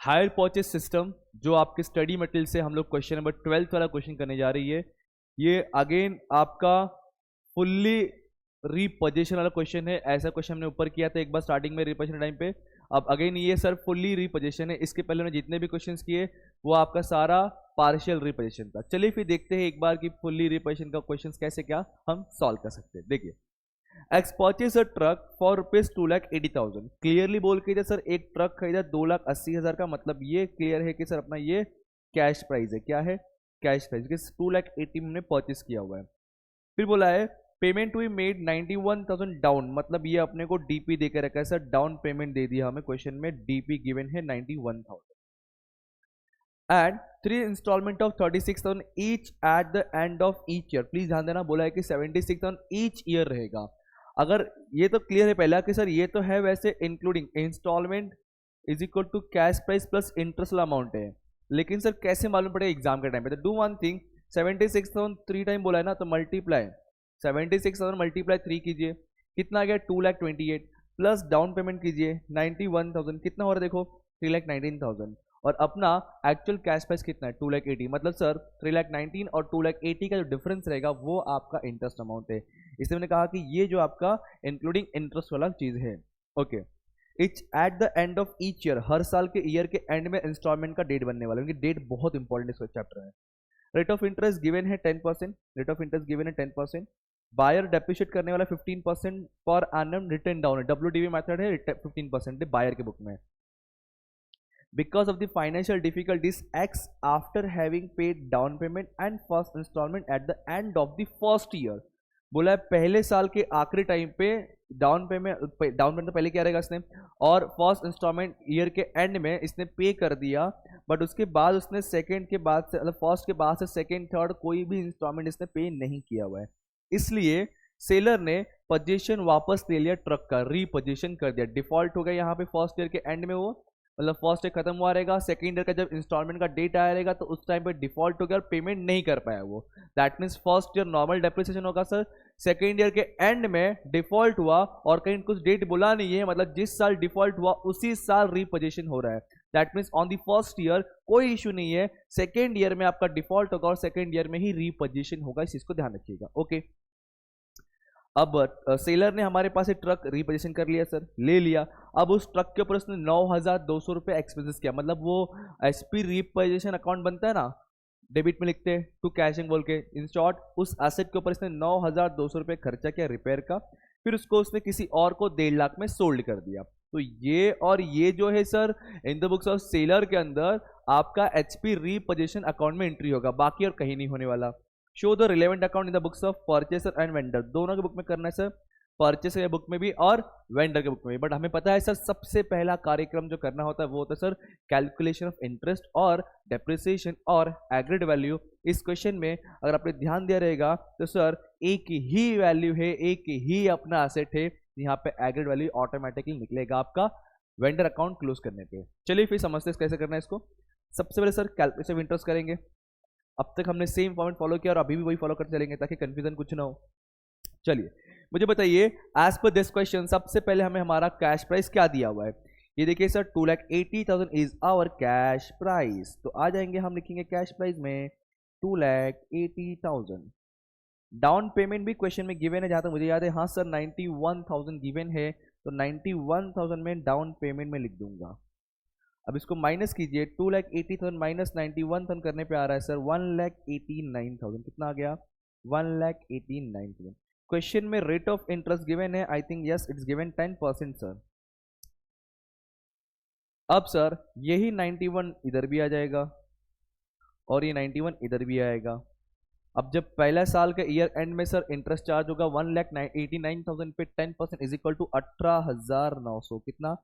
Hire purchase system जो आपके study material से हम लोग क्वेश्चन नंबर 12 वाला क्वेश्चन करने जा रही है। ये अगेन आपका फुल्ली रीपोजिशन वाला क्वेश्चन है। ऐसा क्वेश्चन हमने ऊपर किया था एक बार स्टार्टिंग में रीपोजिशन टाइम पे। अब अगेन ये सर फुल्ली रीपोजिशन है। इसके पहले हमने जितने भी क्वेश्चंस किए वो आपका सारा पार्शियल रीपोजिशन था। चलिए फिर देखते हैं एक बार कि फुल्ली रीपोजिशन का क्वेश्चन कैसे क्या हम सॉल्व कर सकते हैं। देखिए, x purchase a truck for rupees 2,80,000। Clearly बोल के सर एक ट्रक खरीदा 2,80,000 का, मतलब ये क्लियर है कि सर अपना ये कैश प्राइस है। क्या है? कैश प्राइस कि 2,80,000 हमने परचेज किया हुआ है। फिर बोला है पेमेंट हुई मेड 91,000 डाउन, मतलब ये अपने को डीपी देकर रखा है सर। डाउन पेमेंट दे दिया हमें क्वेश्चन में, डीपी गिवन है 91,000 and 3 instalment of 36,000 each at the end of each year. Please ध्यान देना, बोला है कि 76,000 ईच ईयर रहेगा। अगर ये तो क्लियर है पहला कि सर ये तो है वैसे including instalment is equal to cash price plus interest वाला अमाउंट है, लेकिन सर कैसे मालूम पड़ेगा एग्जाम के टाइम पे? तो डू वन थिंग, 76,000 3 टाइम बोला है ना, तो मल्टीप्लाई 76,000 मल्टीप्लाई 3 कीजिए, कितना आ गया 2,28,000 प्लस डाउन पेमेंट कीजिए 91,000, कितना हो रहा है देखो 3,19,000 और अपना एक्चुअल कैश प्राइस कितना है 2,80,000। मतलब सर 3,19,000 और 2,80,000 का जो डिफरेंस रहेगा वो आपका इंटरेस्ट अमाउंट है। इसलिए मैंने कहा कि ये जो आपका इंक्लूडिंग इंटरेस्ट वाला चीज है। Okay, it's at the end of each year, हर साल के ईयर के एंड में इंस्टॉलमेंट का डेट बनने वाला है, क्योंकि डेट बहुत इंपॉर्टेंट इस चैप्टर है। रेट ऑफ इंटरेस्ट गिवन है 10%, रेट ऑफ इंटरेस्ट गिवन है 10%। बायर डेप्रिशिएट करने वाला 15% पर एनम रिटर्न डाउन है, WDV मेथड है, 15% है बायर के बुक में। Because of the financial difficulties, X after having paid down payment and first installment at the end of the first year, बोला है पहले साल के आखिरी टाइम पे डाउन पेमेंट तो पहले क्या रहेगा इसने, और फर्स्ट इंस्टॉलमेंट ईयर के एंड में इसने पे कर दिया, बट उसके बाद उसने सेकंड के बाद से मतलब फर्स्ट के बाद से सेकंड थर्ड कोई भी इंस्टॉलमेंट इसने पे नहीं किया हुआ है। इसलिए सेलर ने पोजीशन वापस ले लिया, ट्रक का रीपोजिशन कर दिया, डिफॉल्ट हो गया यहाँ पे फर्स्ट ईयर के एंड में वो, मतलब फर्स्ट ईयर खत्म हुआ रहेगा, सेकंड ईयर का जब इंस्टॉलमेंट का डेट आया रहेगा तो उस टाइम पे डिफॉल्ट हो गया और पेमेंट नहीं कर पाया वो। That means first year normal depreciation होगा सर, सेकंड ईयर के एंड में डिफॉल्ट हुआ और कहीं कुछ डेट बोला नहीं है, मतलब जिस साल डिफॉल्ट हुआ उसी साल रीपोजिशन हो रहा है। That means on the first year कोई इशू नहीं है, सेकेंड ईयर में आपका डिफॉल्ट होगा और सेकेंड ईयर में ही रीपोजिशन होगा, इस चीज को ध्यान रखिएगा। ओके, अब सेलर ने हमारे पास ट्रक रिपोजिशन कर लिया सर, ले लिया। अब उस ट्रक के ऊपर उसने 9,200 रुपये एक्सपेंसेस किया, मतलब वो एसपी रिपोजिशन अकाउंट बनता है ना, डेबिट में लिखते हैं टू कैशिंग बोल के, इन शॉर्ट उस एसेट के ऊपर इसने 9,200 रुपये खर्चा किया रिपेयर का, फिर उसको उसने किसी और को 1.5 लाख में सोल्ड कर दिया। तो ये और ये जो है sir in the books of seller के अंदर आपका एचपी रिपोजिशन अकाउंट में एंट्री होगा, बाकी और कहीं नहीं होने वाला। Show the relevant account in the books of purchaser and vendor, दोनों के बुक में करना है सर, परचेसर के बुक में भी और वेंडर के बुक में भी। बट हमें पता है सर सबसे पहला कार्यक्रम जो करना होता है वो होता है सर कैलकुलेशन ऑफ इंटरेस्ट और डेप्रिसिएशन और एग्रीड वैल्यू। इस क्वेश्चन में अगर आपने ध्यान दिया रहेगा तो सर एक ही वैल्यू है, एक ही अपना एसेट है, यहाँ पे एग्रीड वैल्यू ऑटोमेटिकली निकलेगा आपका वेंडर अकाउंट क्लोज करने पे। चलिए फिर समझते हैं कैसे करना है इसको। सबसे पहले सर कैलकुलेशन ऑफ इंटरेस्ट करेंगे। अब तक हमने सेम फॉर्मेट फॉलो किया और अभी भी वही फॉलो करते चलेंगे ताकि कंफ्यूजन कुछ ना हो। चलिए मुझे बताइए, एज पर दिस क्वेश्चन सबसे पहले हमें हमारा कैश प्राइस क्या दिया हुआ है, ये देखिए sir 2,80,000 is our cash price. तो आ जाएंगे हम लिखेंगे कैश प्राइस में 2,80,000। डाउन पेमेंट भी क्वेश्चन में गिवन है जहां तक मुझे याद है, हाँ सर 91,000 गिवन है, तो 91,000 में डाउन पेमेंट में लिख दूंगा। अब इसको माइनस कीजिए, 2,80,000 माइनस 91,000 करने पे आ रहा है सर 1,89,000। कितना आ गया 1,89,000। क्वेश्चन में रेट ऑफ इंटरेस्ट गिवन है, I think yes it's given 10% sir. अब सर यही 91 इधर भी आ जाएगा और ये 91 इधर भी आएगा। अब जब पहला साल का ईयर एंड में सर इंटरेस्ट चार्ज होगा 1,89,000 पे 10% इज इक्वल टू 18,900। कितना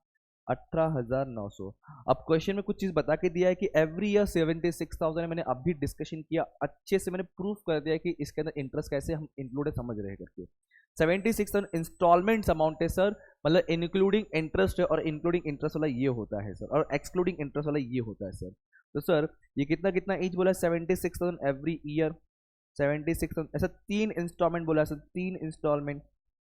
18,900। अब क्वेश्चन में कुछ चीज बता के दिया है कि एवरी ईयर 76,000, मैंने अभी डिस्कशन किया अच्छे से, मैंने प्रूफ कर दिया कि इसके अंदर इंटरेस्ट कैसे हम इंक्लूड समझ रहे करके। 76,000 इंस्टॉलमेंट्स अमाउंट है सर, मतलब इंक्लूडिंग इंटरेस्ट है, और इंक्लूडिंग इंटरेस्ट वाला ये होता है सर, और एक्सक्लूडिंग इंटरेस्ट वाला ये होता है सर। तो सर ये कितना कितना ईच बोला, 76,000 एवरी ईयर, 76,000 ऐसा 3 इंस्टॉलमेंट बोला सर, 3 इंस्टॉलमेंट।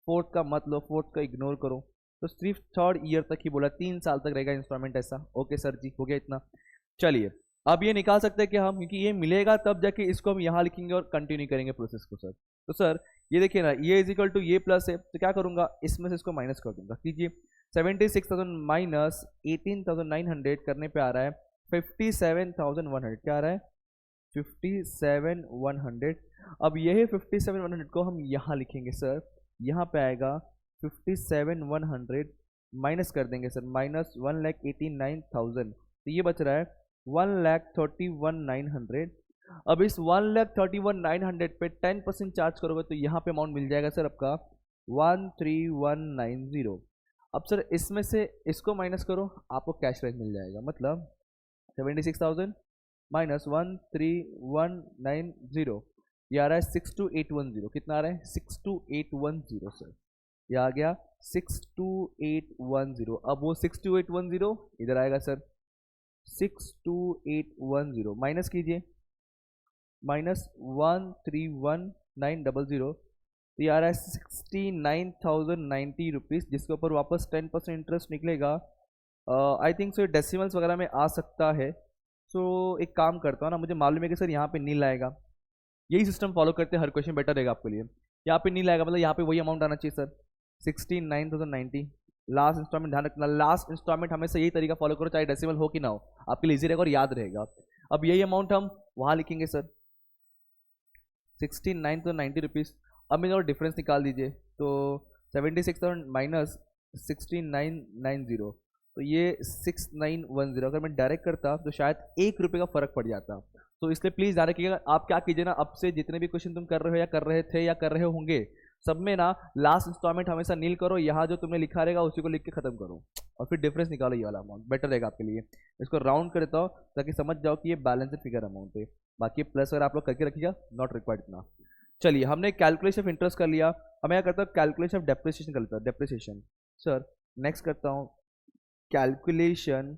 फोर्थ का मत लो, फोर्थ का इग्नोर करो, तो सिर्फ 3rd ईयर तक ही बोला, 3 साल तक रहेगा इंस्टॉलमेंट ऐसा। ओके सर जी, हो गया इतना। चलिए अब ये निकाल सकते हैं कि हम, क्योंकि ये मिलेगा तब जाके इसको हम यहाँ लिखेंगे और कंटिन्यू करेंगे प्रोसेस को सर। तो सर ये देखिए ना, ये इज इक्वल टू ये प्लस है, तो क्या करूंगा, इसमें से इसको माइनस कर दूंगा। कीजिए 76,000 माइनस 18,900 करने पे आ रहा है 57,100। क्या आ रहा है, 57,100। अब यही 57,100 को हम यहाँ लिखेंगे सर, यहाँ पे आएगा 57,100 माइनस कर देंगे सर, माइनस 1,89,000, तो ये बच रहा है 1,31,900। अब इस 1,31,900 पे 10% चार्ज करोगे तो यहाँ पे अमाउंट मिल जाएगा सर आपका 13,190। अब सर इसमें से इसको माइनस करो, आपको कैश प्राइस मिल जाएगा, मतलब 76,000 माइनस 13,190, ये आ रहा है 62,810। कितना आ रहा है, 62,810 सर, ये आ गया 62,810। अब वो 62,810 इधर आएगा सर, 62,810 माइनस कीजिए, माइनस 131,900, तो ये आ रहा है 69,090 रुपीज़, जिसके ऊपर वापस 10% इंटरेस्ट निकलेगा। आई थिंक सो डेसिमल्स वगैरह में आ सकता है। सो एक काम करता हूँ ना, मुझे मालूम है कि सर यहाँ पे नील आएगा, यही सिस्टम फॉलो करते हैं, हर क्वेश्चन बेटर रहेगा आपके लिए। यहाँ पे नील आएगा मतलब यहाँ पे वही अमाउंट आना चाहिए सर, 69,090। लास्ट इंस्टॉलमेंट ध्यान रखना, लास्ट इंस्टॉलमेंट हमेशा यही तरीका फॉलो करो, चाहे डेसिमल हो कि ना हो, आपके लिए इजी रहेगा और याद रहेगा। अब यही अमाउंट हम वहाँ लिखेंगे सर, 69,090 रुपीज़। अब मेरे और डिफरेंस निकाल दीजिए, तो 76,000 माइनस 69,990, तो ये 6,910। अगर मैं डायरेक्ट करता तो शायद 1 रुपये का फ़र्क पड़ जाता। तो इसलिए प्लीज़ ध्यान रखिएगा, आप क्या कीजिए ना, अब से जितने भी क्वेश्चन तुम कर रहे हो या कर रहे थे या कर रहे होंगे, सब में ना लास्ट इंस्टॉलमेंट हमेशा नील करो, यहाँ जो तुमने लिखा रहेगा उसी को लिख के खत्म करो और फिर डिफरेंस निकालो, ये वाला अमाउंट बेटर रहेगा आपके लिए। इसको राउंड कर देता हूँ ताकि समझ जाओ कि ये बैलेंस फिगर अमाउंट है। बाकी प्लस अगर आप लोग करके रखिएगा, नॉट रिक्वायर्ड इतना। चलिए हमने कैलकुलेशन ऑफ इंटरेस्ट कर लिया, अब मैं क्या करता हूँ कैलकुलेशन ऑफ डेप्रिसिएशन कर लेता हूँ। डेप्रिसिएशन सर नेक्स्ट करता हूँ, calculation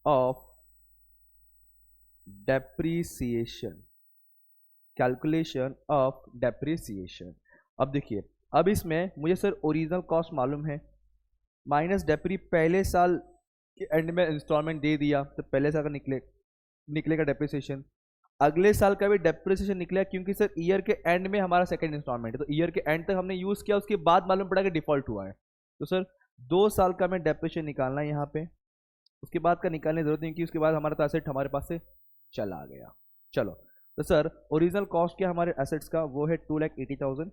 of depreciation, calculation of depreciation. अब देखिए, अब इसमें मुझे सर ओरिजिनल कॉस्ट मालूम है, माइनस डेप्री पहले साल के एंड में इंस्टॉलमेंट दे दिया तो पहले साल का निकलेगा डेप्रिसिएशन, अगले साल का भी डेप्रिसिएशन निकलेगा, क्योंकि सर ईयर के एंड में हमारा सेकंड इंस्टॉलमेंट है, तो ईयर के एंड तक हमने यूज़ किया, उसके बाद मालूम पड़ा कि डिफॉल्ट हुआ है। तो सर 2 साल का हमें डेप्रिसिएशन निकालना है यहाँ पे, उसके बाद का निकालने की जरूरत नहीं, क्योंकि उसके बाद हमारा तो एसेट हमारे पास से चला गया। चलो तो सर ओरिजिनल कॉस्ट क्या हमारे एसेट्स का, वो है 2,80,000, तो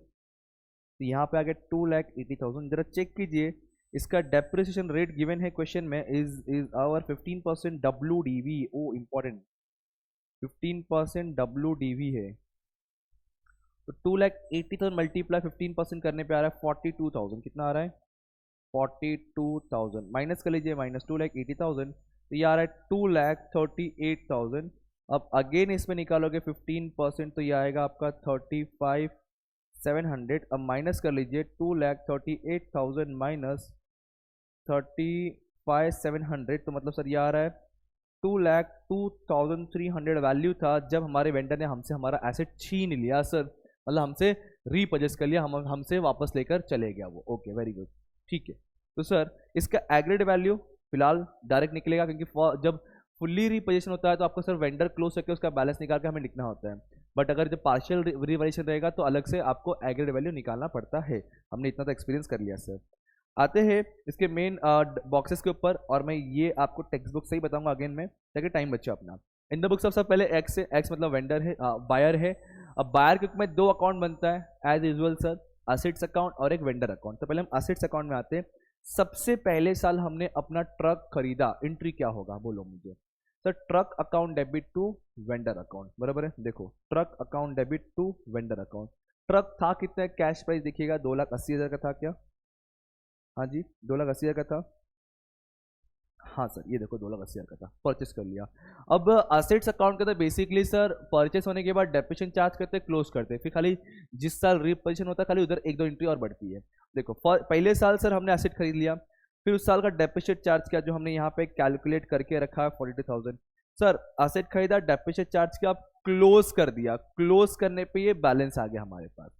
यहाँ पे आ गया 2,80,000। जरा चेक कीजिए, इसका डेप्रिसिएशन रेट गिवन है क्वेश्चन में, is our 15% WDV। Oh important, 15% WDV है, तो 2,80,000 मल्टीप्लाई 15% करने पे आ रहा है 42,000। कितना आ रहा है, 42,000 माइनस कर लीजिए, माइनस 2,80,000, तो ये आ रहा है 2,38,000। अब अगेन इसमें निकालोगे 15%, तो ये आएगा आपका 35,700। अब माइनस कर लीजिए 2,38,000 माइनस 35,700, तो मतलब सर ये आ रहा है 2,02,300 वैल्यू था जब हमारे वेंडर ने हमसे हमारा एसेट छीन लिया सर, मतलब हमसे रीपरचेस कर लिया, हमसे वापस लेकर चले गया वो। ओके वेरी गुड, ठीक है। तो सर इसका एग्रीगेट वैल्यू फिलहाल डायरेक्ट निकलेगा, क्योंकि जब फुल्ली रीपोजिशन होता है तो आपको सर वेंडर क्लोज करके उसका बैलेंस निकाल के हमें लिखना होता है, बट अगर जब पार्शियल रिवैल्यूएशन रहेगा तो अलग से आपको एग्रीगेट वैल्यू निकालना पड़ता है। हमने इतना तो एक्सपीरियंस कर लिया सर। आते हैं इसके मेन बॉक्सेस के ऊपर, और मैं ये आपको टेक्स्ट बुक से ही बताऊंगा अगेन में, ताकि टाइम बचे अपना। इन द बुक्स सबसे पहले एक्स है, एक्स मतलब वेंडर है, बायर है। अब बायर के में 2 अकाउंट बनता है as usual sir, assets account और एक वेंडर अकाउंट। तो पहले हम असेट्स अकाउंट में आते हैं। सबसे पहले साल हमने अपना ट्रक खरीदा, एंट्री क्या होगा बोलो मुझे sir, truck account debit to vendor account, बराबर है। देखो truck account debit to vendor account. Truck था कितना, कैश प्राइस देखिएगा 2,80,000 का था क्या, हाँ जी 2,80,000 का था, हाँ सर ये देखो 2,80,000 का था, परचेस कर लिया। अब असेट्स अकाउंट का था बेसिकली सर, परचेस होने के बाद डेप्रिसिएशन चार्ज करते क्लोज करते, फिर खाली जिस साल रीपोजिशन होता है खाली उधर 1-2 एंट्री और बढ़ती है। देखो पहले साल सर हमने एसेट खरीद लिया, फिर उस साल का डेप्रिसिएशन चार्ज किया जो हमने यहाँ पे कैलकुलेट करके रखा है 42,000। सर असेट खरीदा, डेप्रिसिएशन चार्ज किया, क्लोज कर दिया, क्लोज करने पे ये बैलेंस आ गया हमारे पास।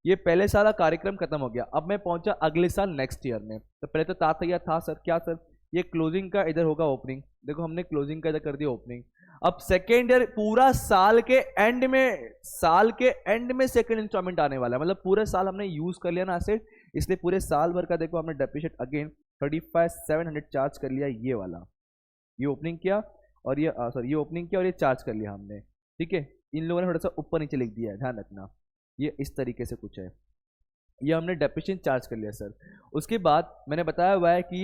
ये पहले साल का कार्यक्रम खत्म हो गया, अब मैं पहुंचा अगले साल नेक्स्ट ईयर में। तो पहले तो तैयार था सर, क्या सर, ये क्लोजिंग का इधर होगा ओपनिंग, देखो हमने क्लोजिंग का इधर कर दिया ओपनिंग। अब सेकेंड ईयर पूरा साल के एंड में सेकेंड इंस्टॉलमेंट आने वाला है, मतलब पूरे साल हमने यूज कर लिया ना एसेट, इसलिए पूरे साल भर का देखो हमने डेप्रिशिएट अगेन 35,700 चार्ज कर लिया, ये वाला, ये ओपनिंग किया और ये सॉरी ये ओपनिंग किया और ये चार्ज कर लिया हमने, ठीक है। इन लोगों ने थोड़ा सा ऊपर नीचे लिख दिया है, ध्यान रखना, ये इस तरीके से कुछ है, ये हमने डेप्रिशिएशन चार्ज कर लिया सर। उसके बाद मैंने बताया हुआ है कि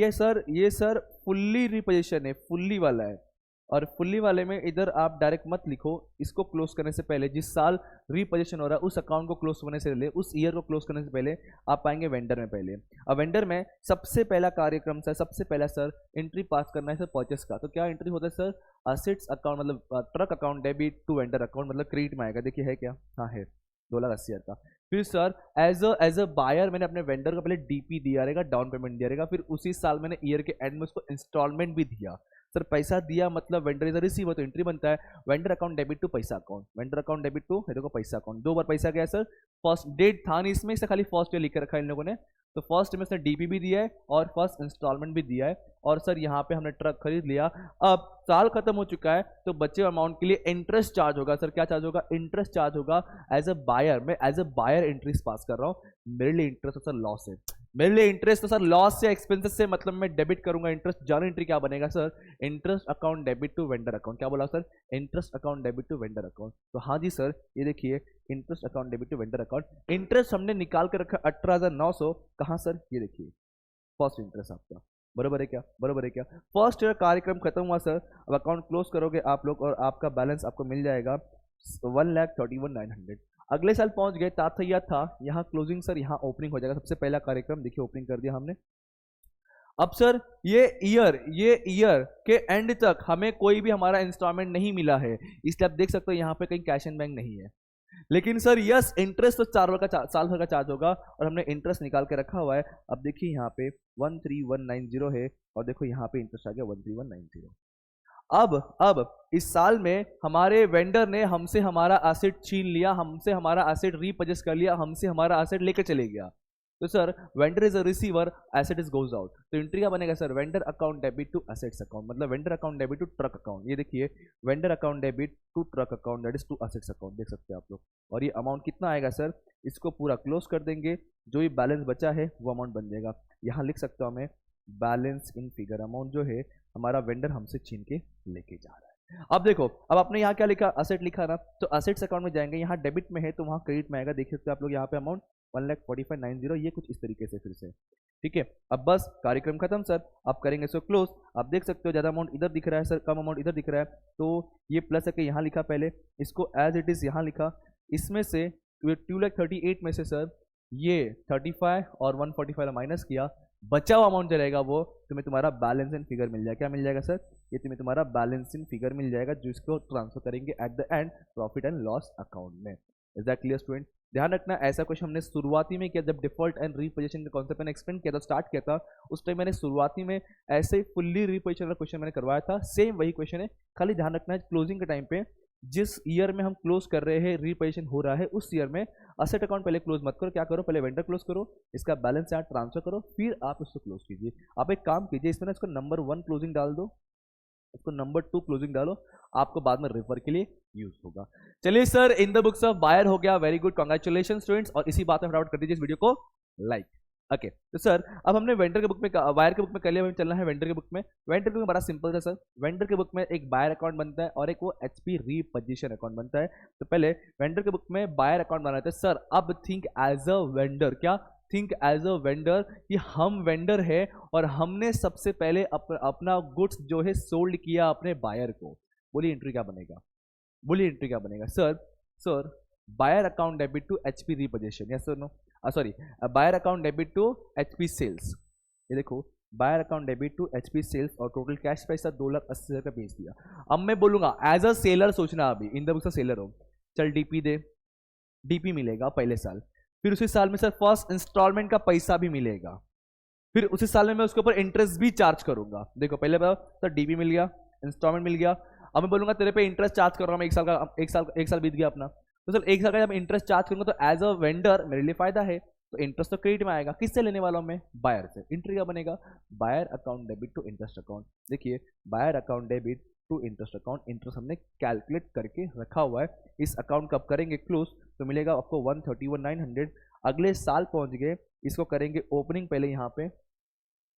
ये सर फुल्ली रिपोजिशन है, फुल्ली वाला है, और फुल्ली वाले में इधर आप डायरेक्ट मत लिखो, इसको क्लोज करने से पहले, जिस साल रिपोजिशन हो रहा है उस अकाउंट को क्लोज करने से पहले, उस ईयर को क्लोज करने से पहले आप पाएंगे वेंडर में पहले। अब वेंडर में सबसे पहला कार्यक्रम सर, सबसे पहला सर एंट्री पास करना है सर परचेस का। तो क्या एंट्री होता है सर, असेट्स अकाउंट मतलब truck account debit to vendor account, मतलब क्रेडिट में आएगा, देखिए है क्या, हाँ है 2,80,000 का। फिर सर एज अ बायर मैंने अपने वेंडर को पहले डीपी दिया रहेगा, डाउन पेमेंट दिया रहेगा, फिर उसी साल मैंने ईयर के एंड में उसको इंस्टॉलमेंट भी दिया। सर पैसा दिया मतलब वेंडर इज अ रिसीवर, तो एंट्री बनता है वेंडर अकाउंट डेबिट टू पैसा account, vendor account debit to देखो पैसा अकाउंट, 2 बार पैसा गया सर। फर्स्ट डेट था नहीं इसमें, इसे खाली फर्स्ट ईयर लिख कर रखा है इन लोगों ने, तो फर्स्ट में सर डीपी भी दिया है और फर्स्ट इंस्टॉलमेंट भी दिया है, और सर यहाँ पे हमने ट्रक खरीद लिया। अब साल खत्म हो चुका है तो बचे अमाउंट के लिए इंटरेस्ट चार्ज होगा सर, क्या चार्ज होगा, इंटरेस्ट चार्ज होगा। एज अ बायर, मैं एज अ बायर इंटरेस्ट पास कर रहा हूँ, मेरे लिए इंटरेस्ट तो सर लॉस है, मेरे लिए इंटरेस्ट तो सर लॉस से एक्सपेंसेस से, मतलब मैं डेबिट करूंगा इंटरेस्ट, जर्नल एंट्री क्या बनेगा sir, interest account debit to vendor account, क्या बोला sir, interest account debit to vendor account. तो हाँ जी सर, ये देखिए interest account debit to vendor account, interest हमने निकाल कर रखा 18,900, कहाँ सर, ये देखिए फर्स्ट इंटरेस्ट आपका, बरोबर है क्या, बरोबर है क्या। फर्स्ट ईयर कार्यक्रम खत्म हुआ सर, अब अकाउंट क्लोज करोगे आप लोग और आपका बैलेंस आपको मिल जाएगा 1,31,900। अगले साल पहुंच गए, ताथैया था, यहाँ क्लोजिंग सर, यहाँ ओपनिंग हो जाएगा, सबसे पहला कार्यक्रम देखिए ओपनिंग कर दिया हमने। अब सर ये ईयर के एंड तक हमें कोई भी हमारा इंस्टॉलमेंट नहीं मिला है, इसलिए आप देख सकते हो यहाँ पे कहीं कैश एंड बैंक नहीं है, लेकिन सर यस इंटरेस्ट तो साल भर का चार्ज होगा, और हमने इंटरेस्ट निकाल के रखा हुआ है। अब देखिए यहाँ पे 13,190 है, और देखो यहाँ पे इंटरेस्ट आ गया 13,190। अब इस साल में हमारे वेंडर ने हमसे हमारा एसेट छीन लिया, हमसे हमारा एसेट रीपर्चेस कर लिया, हमसे हमारा एसेट लेकर चले गया। तो sir vendor is a receiver, asset is goes out, तो एंट्री क्या बनेगा sir, vendor account debit to assets account, मतलब vendor account debit to truck account, ये देखिए vendor account debit to truck account that is to assets account, देख सकते हैं आप लोग। और ये अमाउंट कितना आएगा सर, इसको पूरा क्लोज कर देंगे, जो ये बैलेंस बचा है वो अमाउंट बन जाएगा। यहाँ लिख सकता हूँ मैं बैलेंस इन फिगर, अमाउंट जो है हमारा वेंडर हमसे छीन के लेके जा रहा है। अब देखो, अब आपने यहाँ क्या लिखा, असेट लिखा ना, तो असेट्स अकाउंट में जाएंगे, यहाँ डेबिट में है तो वहाँ क्रेडिट में आएगा, देख सकते हो आप लोग यहाँ पे अमाउंट 1,45,990, ये कुछ इस तरीके से फिर से, ठीक है। अब बस कार्यक्रम खत्म सर, आप करेंगे सो क्लोज। आप देख सकते हो ज़्यादा अमाउंट इधर दिख रहा है सर, कम अमाउंट इधर दिख रहा है, तो ये प्लस है कि यहाँ लिखा, पहले इसको एज इट इज़ यहाँ लिखा, इसमें से 2,38,000 में से सर ये 35 और 145 माइनस किया, बचा हुआ अमाउंट जो रहेगा वो तुम्हें तुम्हारा बैलेंस इन फिगर मिल जाएगा, क्या मिल जाएगा सर, ये तुम्हें तुम्हारा बैलेंस इन फिगर मिल जाएगा, जिसको ट्रांसफर करेंगे at the end profit and loss account में। Is that clear student. ध्यान रखना, ऐसा क्वेश्चन हमने शुरुआती में किया, जब डिफॉल्ट एंड रीपोजिशन का कॉन्सेप्ट मैंने एक्सप्लेन किया था, स्टार्ट किया था, उस टाइम मैंने शुरुआती में ऐसे फुल्ली रीपोजिशन का क्वेश्चन मैंने करवाया था, सेम वही क्वेश्चन है, खाली ध्यान रखना है क्लोजिंग के टाइम पे जिस ईयर में हम क्लोज कर रहे हैं, रीपोजिशन हो रहा है, उस ईयर में असेट अकाउंट पहले क्लोज मत करो, क्या करो, पहले वेंडर क्लोज करो, इसका बैलेंस यहाँ ट्रांसफर करो, फिर आप उसको क्लोज कीजिए। आप एक काम कीजिए, इसमें ना इसको नंबर 1 क्लोजिंग डाल दो, इसको नंबर 2 क्लोजिंग डालो, आपको बाद में रेफर के लिए यूज होगा। चलिए sir, in the books of buyer हो गया, वेरी गुड, कांग्रेचुलेशन स्टूडेंट्स, और इसी बात में फटाफट कर दीजिए इस वीडियो को लाइक। ओके तो सर अब हमने वेंडर के बुक में, बायर के बुक में कर लिया, हमें चलना है वेंडर के बुक में। वेंडर के बुक में बड़ा सिंपल था सर, वेंडर के बुक में एक बायर अकाउंट बनता है और एक वो एचपी रीपोजिशन अकाउंट बनता है। तो पहले वेंडर के बुक में बायर अकाउंट बनाते हैं सर। अब थिंक एज अ वेंडर, क्या थिंक एज अ वेंडर, कि हम वेंडर है और हमने सबसे पहले अपना गुड्स जो है सोल्ड किया अपने बायर को। बोलिए एंट्री क्या बनेगा, बोलिए एंट्री क्या बनेगा sir buyer account debit to HP repossession, yes sir no, sorry buyer account debit to HP sales, ये देखो buyer account debit to HP sales, और टोटल कैश पैसा 2,80,000 का बेच दिया। अब मैं बोलूंगा एज अ सेलर, सोचना अभी इन द बुक्स सेलर हो, चल डीपी दे, डीपी मिलेगा पहले साल, फिर उसी साल में सर फर्स्ट इंस्टॉलमेंट का पैसा भी मिलेगा, फिर उसी साल में मैं उसके ऊपर इंटरेस्ट भी चार्ज करूंगा। देखो पहले बताओ सर डीपी मिल गया, इंस्टॉलमेंट मिल गया, अब मैं बोलूंगा तेरे पे इंटरेस्ट चार्ज कर रहा हूँ, एक साल बीत गया अपना, तो सर एक अगर मैं इंटरेस्ट चार्ज करूंगा तो एज अ वेंडर मेरे लिए फायदा है, तो इंटरेस्ट तो क्रेडिट में आएगा। किससे लेने वाला हूं मैं? बायर से। एंट्री क्या बनेगा? Buyer account debit to interest account. देखिए buyer account debit to interest account, interest हमने कैलकुलेट करके रखा हुआ है। इस अकाउंट कब करेंगे क्लोज? तो मिलेगा आपको 131,900। अगले साल पहुंच गए, इसको करेंगे ओपनिंग। पहले यहाँ पे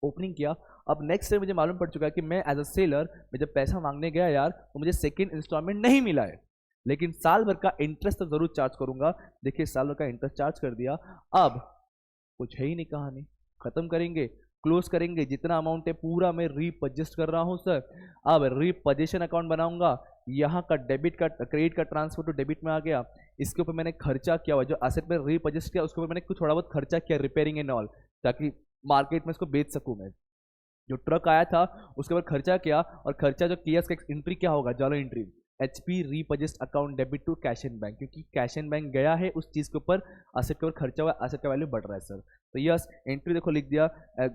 ओपनिंग किया। अब नेक्स्ट डे मुझे मालूम पड़ चुका है कि मैं एज अ सेलर मैं जब पैसा मांगने गया यार तो मुझे सेकंड इंस्टॉलमेंट नहीं मिला है, लेकिन साल भर का इंटरेस्ट तो जरूर चार्ज करूंगा। देखिए साल भर का इंटरेस्ट चार्ज कर दिया। अब कुछ है ही नहीं कहानी, खत्म करेंगे, क्लोज करेंगे। जितना अमाउंट है पूरा मैं रीपजेस्ट कर रहा हूं सर। अब रीपजेशन अकाउंट बनाऊंगा, यहाँ का डेबिट का क्रेडिट का ट्रांसफर टू डेबिट में आ गया। इसके ऊपर मैंने खर्चा किया हुआ, जो एसेट में रीपजेस्ट किया उसके ऊपर मैंने कुछ थोड़ा बहुत खर्चा किया, रिपेयरिंग एंड ऑल, ताकि मार्केट में इसको बेच सकूं मैं। जो ट्रक आया था उसके बाद खर्चा किया, और खर्चा जो किया उसका एंट्री क्या होगा? Journal entry, HP repossessed account debit to cash and bank, क्योंकि कैश एंड बैंक गया है उस चीज के ऊपर, एसेट के ऊपर खर्चा हुआ, एसेट का वैल्यू बढ़ रहा है सर। तो यस एंट्री देखो लिख दिया,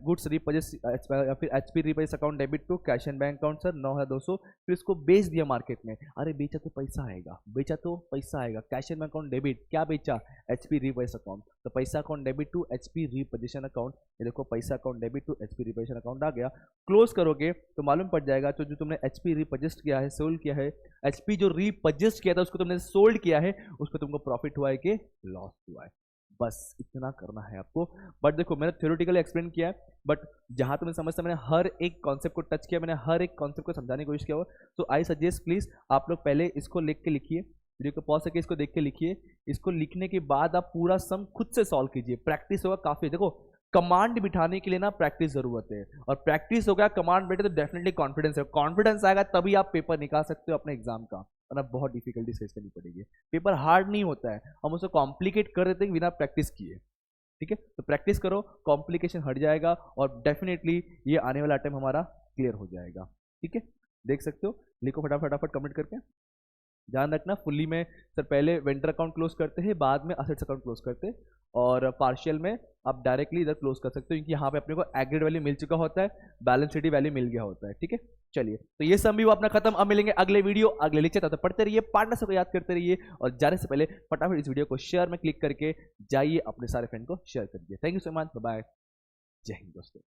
गुड्स रीपजेस्ट या फिर HP repossessed account debit to cash and bank account sir 9,200। फिर इसको बेच दिया मार्केट में। अरे बेचा तो पैसा आएगा, बेचा तो पैसा आएगा। Cash and bank account debit, क्या बेचा? HP repossessed account. तो पैसा account debit to HP repossession account. ये देखो पैसा account debit to HP repossession account आ गया। क्लोज करोगे तो मालूम पड़ जाएगा तो जो तुमने एचपी रीपोजिस्ट किया है, सोल्ड किया है, एचपी जो रीपोजिस्ट किया था उसको तुमने सोल्ड किया है, उसको तुमको प्रॉफिट हुआ है कि लॉस हुआ है। बस इतना करना है आपको। बट देखो मैंने थ्योरेटिकली एक्सप्लेन किया है, बट जहां तुम्हें समझता मैंने हर एक कॉन्सेप्ट को टच किया, मैंने हर एक कॉन्सेप्ट को समझाने की कोशिश किया हुआ। तो आई सजेस्ट प्लीज आप लोग पहले इसको लिख के लिखिए, वीडियो को पॉज करके इसको देख के लिखिए। इसको लिखने के बाद आप पूरा सम खुद से सॉल्व कीजिए, प्रैक्टिस होगा काफी। देखो कमांड बिठाने के लिए ना प्रैक्टिस जरूरत है, और प्रैक्टिस हो गया कमांड बैठे तो डेफिनेटली कॉन्फिडेंस है, कॉन्फिडेंस आएगा तभी आप पेपर निकाल सकते हो अपने एग्जाम का, वरना बहुत डिफिकल्टी फेस करनी पड़ेगी। पेपर हार्ड नहीं होता है, हम उसे कॉम्प्लिकेट कर देते हैं बिना प्रैक्टिस किए। ठीक है, तो प्रैक्टिस करो, कॉम्प्लिकेशन हट जाएगा, और डेफिनेटली ये आने वाला टाइम हमारा क्लियर हो जाएगा। ठीक है, देख सकते हो, लिखो फटाफट कमेंट करके। ध्यान रखना फुल्ली में सर पहले वेंडर अकाउंट क्लोज करते हैं, बाद में असेट्स अकाउंट क्लोज करते हैं, और पार्शियल में आप डायरेक्टली इधर क्लोज कर सकते हो, क्योंकि यहाँ पे अपने को एग्रीड वैल्यू मिल चुका होता है, बैलेंस शीट वैल्यू मिल गया होता है। ठीक है, चलिए तो ये सब भी वो अपना खत्म। अब मिलेंगे अगले वीडियो अगले लेक्चर, तब तक पढ़ते रहिए, पार्टनर सबको याद करते रहिए, और जाने से पहले फटाफट इस वीडियो को शेयर में क्लिक करके जाइए, अपने सारे फ्रेंड को शेयर करिए। Thank you so much, bye, जय हिंद दोस्तों।